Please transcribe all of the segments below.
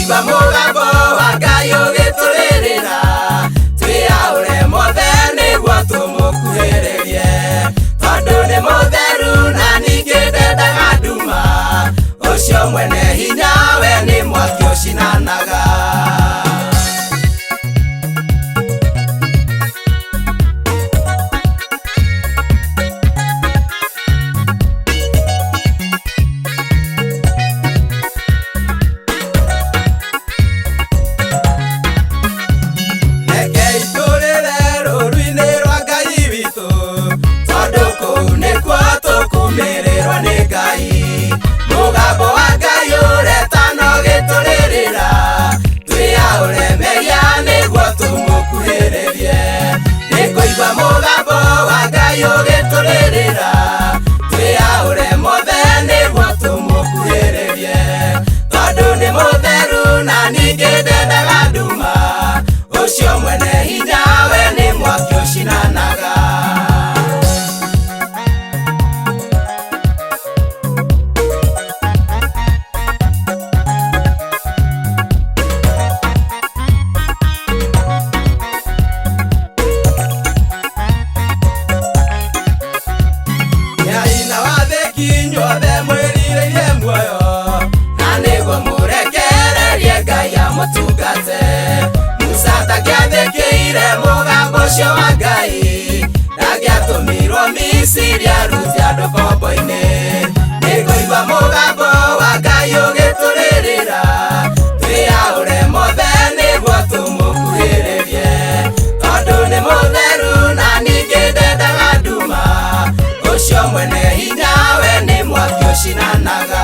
Nĩngũigua mũgambo wa Ngai ũgĩtũrĩrĩra, twĩyaũre mothe nĩguo tũmũkuhĩrĩrie, tondũ nĩ mũtheru na ningĩ ndendaga nduma, ũcio mwene hinya we nĩ mwaki ũcinanaga. Mũgambo wa Ngai ũretana ũgĩtũrĩrĩra, twĩyaũre mehia nĩguo tũmũkuhĩrĩrie. Nĩngũigua mũgambo wa Ngai ũgĩtũrĩrĩra, twĩyaũre mothe nĩguo tũmũkuhĩrĩrie, tondũ nĩ mũtheru na ningĩ ndendaga nduma, ũcio mwene hinya we nĩ mwaki ũcinanaga. Inyuothe mwĩrirĩrie muoyo, na nĩguo mũrekererie Ngai amũtungate. Musa ndangĩathĩkĩire mũgambo ũcio wa Ngai, ndangĩatũmirwo Misiri aruti andũ kombo-inĩ. Nĩngũigua mũgambo wa Ngai ũgĩtũrĩrĩra, twĩyaũre mothe nĩguo tũmũkuhĩrĩrie, tondũ nĩ mũtheru na ningĩ ndendaga nduma, ũcio mwene hinya we nĩ mwaki ũcinanaga.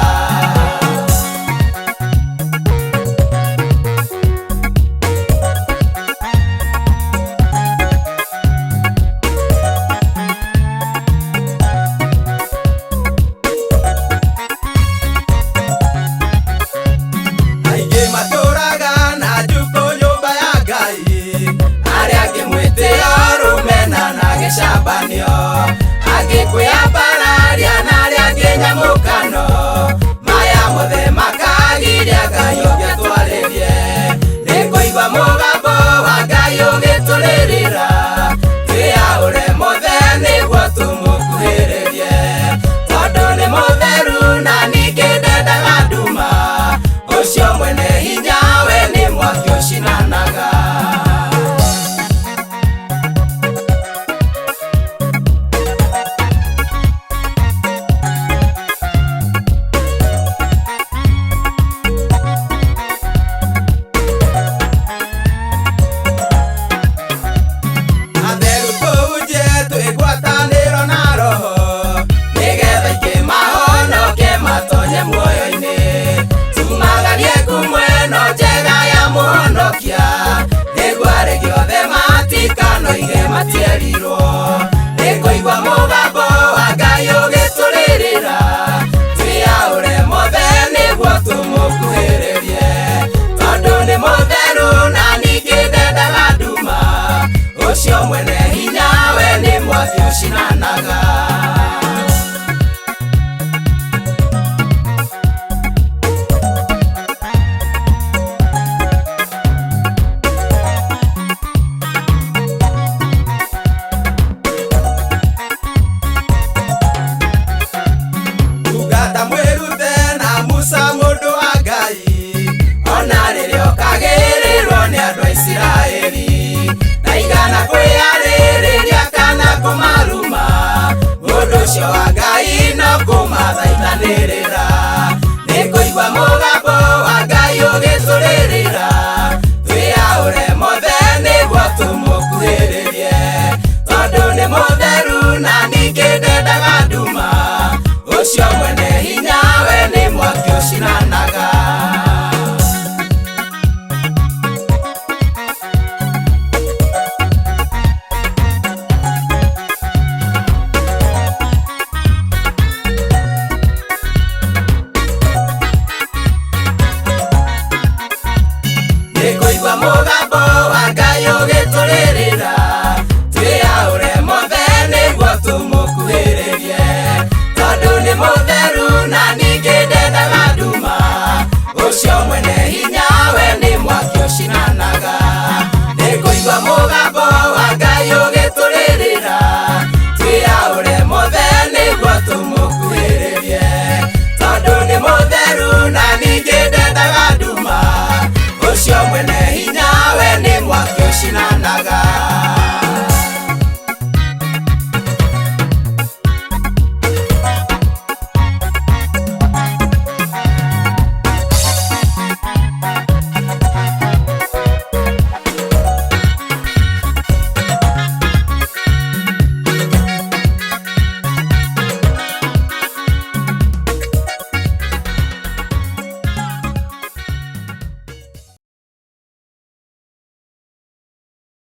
Aingĩ matũraga na njukũ nyũmba ya Ngai, arĩa angĩ mwĩtĩo rũmena na gĩcambanio, angĩ kwĩyambararia na arĩa angĩ nyamũ